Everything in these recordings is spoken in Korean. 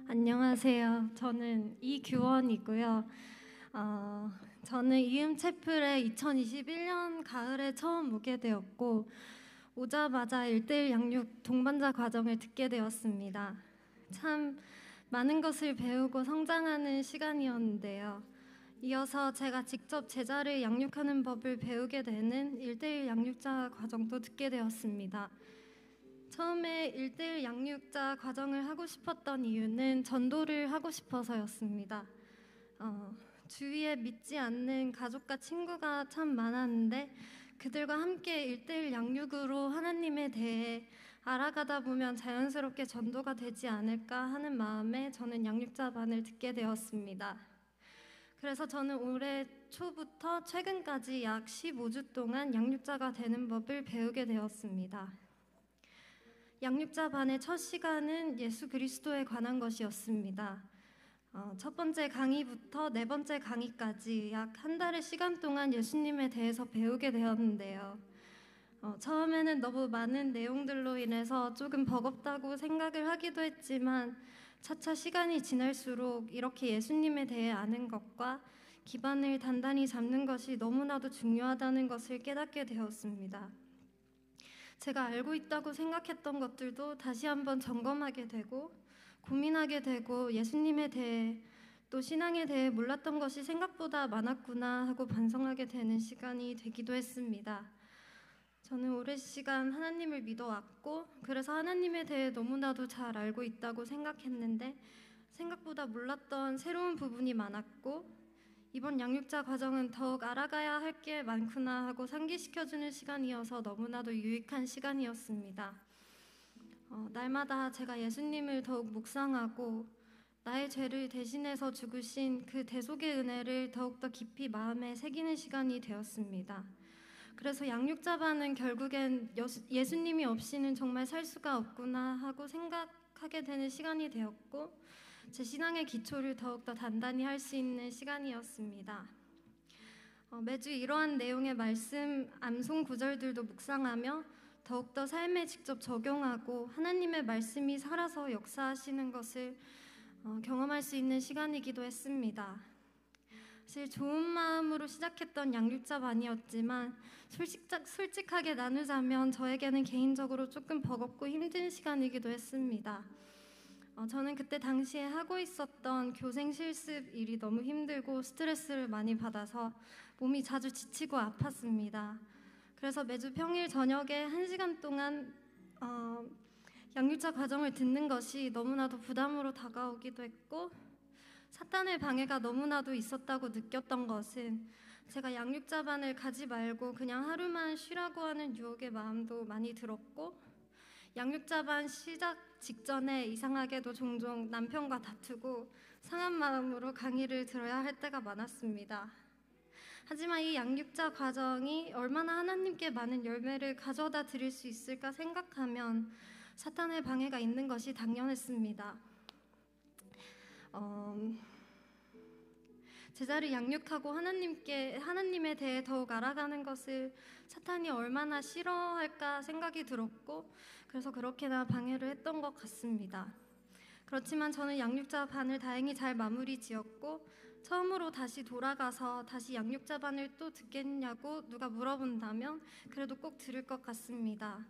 안녕하세요. 저는 이규원이고요. 저는 이음채플에 2021년 가을에 처음 오게 되었고 오자마자 1대1 양육 동반자 과정을 듣게 되었습니다. 참 많은 것을 배우고 성장하는 시간이었는데요. 이어서 제가 직접 제자를 양육하는 법을 배우게 되는 1대1 양육자 과정도 듣게 되었습니다. 처음에 1대1 양육자 과정을 하고 싶었던 이유는 전도를 하고 싶어서였습니다. 주위에 믿지 않는 가족과 친구가 참 많았는데 그들과 함께 1대1 양육으로 하나님에 대해 알아가다 보면 자연스럽게 전도가 되지 않을까 하는 마음에 저는 양육자반을 듣게 되었습니다. 그래서 저는 올해 초부터 최근까지 약 15주 동안 양육자가 되는 법을 배우게 되었습니다. 양육자반의 첫 시간은 예수 그리스도에 관한 것이었습니다. 첫 번째 강의부터 네 번째 강의까지 약 한 달의 시간 동안 예수님에 대해서 배우게 되었는데요. 처음에는 너무 많은 내용들로 인해서 조금 버겁다고 생각을 하기도 했지만 차차 시간이 지날수록 이렇게 예수님에 대해 아는 것과 기반을 단단히 잡는 것이 너무나도 중요하다는 것을 깨닫게 되었습니다. 제가 알고 있다고 생각했던 것들도 다시 한번 점검하게 되고 고민하게 되고 예수님에 대해 또 신앙에 대해 몰랐던 것이 생각보다 많았구나 하고 반성하게 되는 시간이 되기도 했습니다. 저는 오랜 시간 하나님을 믿어왔고 그래서 하나님에 대해 너무나도 잘 알고 있다고 생각했는데 생각보다 몰랐던 새로운 부분이 많았고 이번 양육자 과정은 더욱 알아가야 할 게 많구나 하고 상기시켜주는 시간이어서 너무나도 유익한 시간이었습니다. 날마다 제가 예수님을 더욱 묵상하고 나의 죄를 대신해서 죽으신 그 대속의 은혜를 더욱더 깊이 마음에 새기는 시간이 되었습니다. 그래서 양육자반은 결국엔 예수님이 없이는 정말 살 수가 없구나 하고 생각하게 되는 시간이 되었고 제 신앙의 기초를 더욱더 단단히 할 수 있는 시간이었습니다. 매주 이러한 내용의 말씀, 암송 구절들도 묵상하며 더욱더 삶에 직접 적용하고 하나님의 말씀이 살아서 역사하시는 것을 경험할 수 있는 시간이기도 했습니다. 사실 좋은 마음으로 시작했던 양육자반이었지만 솔직하게 나누자면 저에게는 개인적으로 조금 버겁고 힘든 시간이기도 했습니다. 저는 그때 당시에 하고 있었던 교생 실습 일이 너무 힘들고 스트레스를 많이 받아서 몸이 자주 지치고 아팠습니다. 그래서 매주 평일 저녁에 1시간 동안 양육자 과정을 듣는 것이 너무나도 부담으로 다가오기도 했고 사탄의 방해가 너무나도 있었다고 느꼈던 것은 제가 양육자반을 가지 말고 그냥 하루만 쉬라고 하는 유혹의 마음도 많이 들었고 양육자반 시작 직전에 이상하게도 종종 남편과 다투고 상한 마음으로 강의를 들어야 할 때가 많았습니다. 하지만 이 양육자 과정이 얼마나 하나님께 많은 열매를 가져다 드릴 수 있을까 생각하면 사탄의 방해가 있는 것이 당연했습니다. 제자를 양육하고 하나님에 대해 더욱 알아가는 것을 사탄이 얼마나 싫어할까 생각이 들었고 그래서 그렇게나 방해를 했던 것 같습니다. 그렇지만 저는 양육자 반을 다행히 잘 마무리 지었고 처음으로 다시 돌아가서 다시 양육자 반을 또 듣겠냐고 누가 물어본다면 그래도 꼭 들을 것 같습니다.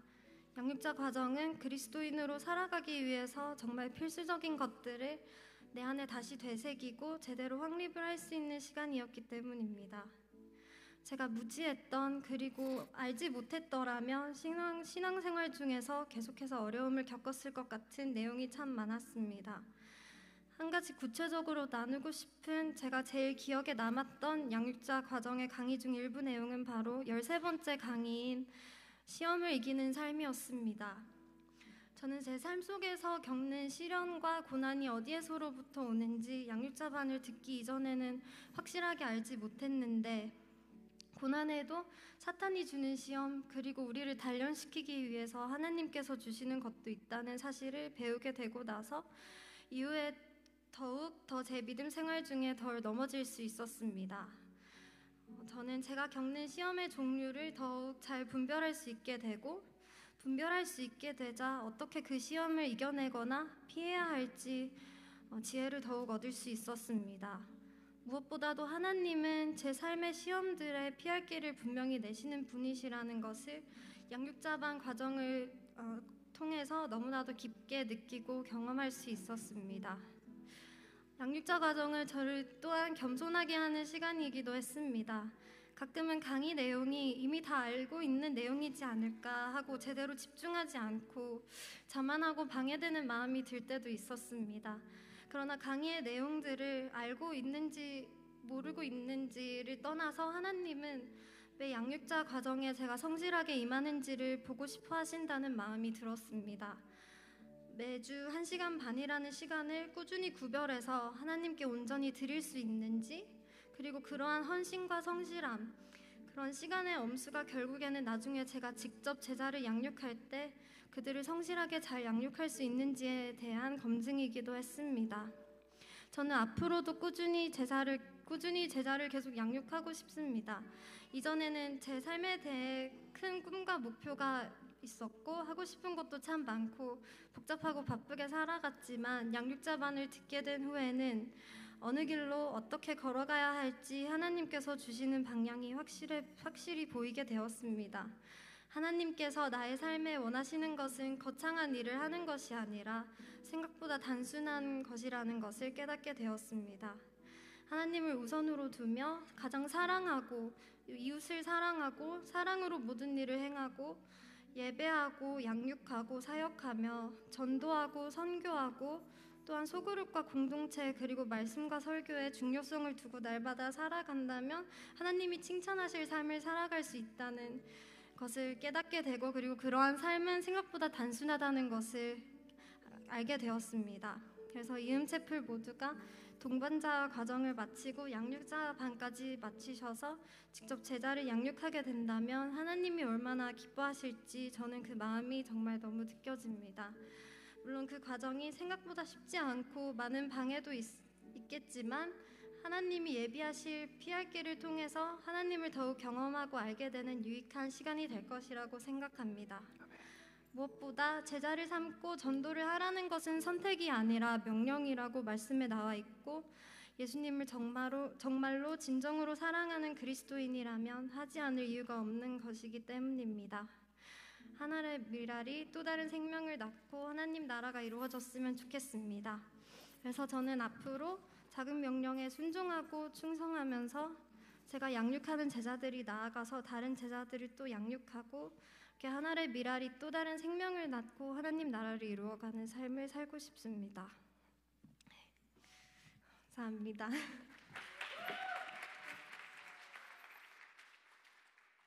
양육자 과정은 그리스도인으로 살아가기 위해서 정말 필수적인 것들을 내 안에 다시 되새기고 제대로 확립을 할 수 있는 시간이었기 때문입니다. 제가 무지했던 그리고 알지 못했더라면 신앙생활 중에서 계속해서 어려움을 겪었을 것 같은 내용이 참 많았습니다. 한 가지 구체적으로 나누고 싶은 제가 제일 기억에 남았던 양육자 과정의 강의 중 일부 내용은 바로 13번째 강의인 시험을 이기는 삶이었습니다. 저는 제 삶 속에서 겪는 시련과 고난이 어디에서로부터 오는지 양육자반을 듣기 이전에는 확실하게 알지 못했는데 고난에도 사탄이 주는 시험 그리고 우리를 단련시키기 위해서 하나님께서 주시는 것도 있다는 사실을 배우게 되고 나서 이후에 더욱 더 제 믿음 생활 중에 덜 넘어질 수 있었습니다. 저는 제가 겪는 시험의 종류를 더욱 잘 분별할 수 있게 되고 분별할 수 있게 되자 어떻게 그 시험을 이겨내거나 피해야 할지 지혜를 더욱 얻을 수 있었습니다. 무엇보다도 하나님은 제 삶의 시험들에 피할 길을 분명히 내시는 분이시라는 것을 양육자반 과정을 통해서 너무나도 깊게 느끼고 경험할 수 있었습니다. 양육자 과정은 저를 또한 겸손하게 하는 시간이기도 했습니다. 가끔은 강의 내용이 이미 다 알고 있는 내용이지 않을까 하고 제대로 집중하지 않고 자만하고 방해되는 마음이 들 때도 있었습니다. 그러나 강의의 내용들을 알고 있는지 모르고 있는지를 떠나서 하나님은 왜 양육자 과정에 제가 성실하게 임하는지를 보고 싶어 하신다는 마음이 들었습니다. 매주 1시간 반이라는 시간을 꾸준히 구별해서 하나님께 온전히 드릴 수 있는지, 그리고 그러한 헌신과 성실함, 그런 시간의 엄수가 결국에는 나중에 제가 직접 제자를 양육할 때 그들을 성실하게 잘 양육할 수 있는지에 대한 검증이기도 했습니다. 저는 앞으로도 꾸준히 제자를 계속 양육하고 싶습니다. 이전에는 제 삶에 대해 큰 꿈과 목표가 있었고 하고 싶은 것도 참 많고 복잡하고 바쁘게 살아갔지만 양육자반을 듣게 된 후에는 어느 길로 어떻게 걸어가야 할지 하나님께서 주시는 방향이 확실히 보이게 되었습니다. 하나님께서 나의 삶에 원하시는 것은 거창한 일을 하는 것이 아니라 생각보다 단순한 것이라는 것을 깨닫게 되었습니다. 하나님을 우선으로 두며 가장 사랑하고 이웃을 사랑하고 사랑으로 모든 일을 행하고 예배하고 양육하고 사역하며 전도하고 선교하고 또한 소그룹과 공동체 그리고 말씀과 설교에 중요성을 두고 날마다 살아간다면 하나님이 칭찬하실 삶을 살아갈 수 있다는 것을 깨닫게 되고, 그리고 그러한 삶은 생각보다 단순하다는 것을 알게 되었습니다. 그래서 이음채플 모두가 동반자 과정을 마치고 양육자 반까지 마치셔서 직접 제자를 양육하게 된다면 하나님이 얼마나 기뻐하실지 저는 그 마음이 정말 너무 느껴집니다. 물론 그 과정이 생각보다 쉽지 않고 많은 방해도 있겠지만 하나님이 예비하실 피할 길을 통해서 하나님을 더욱 경험하고 알게 되는 유익한 시간이 될 것이라고 생각합니다. 무엇보다 제자를 삼고 전도를 하라는 것은 선택이 아니라 명령이라고 말씀에 나와 있고, 예수님을 정말로 진정으로 사랑하는 그리스도인이라면 하지 않을 이유가 없는 것이기 때문입니다. 하나의 미랄이 또 다른 생명을 낳고 하나님 나라가 이루어졌으면 좋겠습니다. 그래서 저는 앞으로 작은 명령에 순종하고 충성하면서 제가 양육하는 제자들이 나아가서 다른 제자들을 또 양육하고 이렇게 하나의 미랄이 또 다른 생명을 낳고 하나님 나라를 이루어가는 삶을 살고 싶습니다. 감사합니다.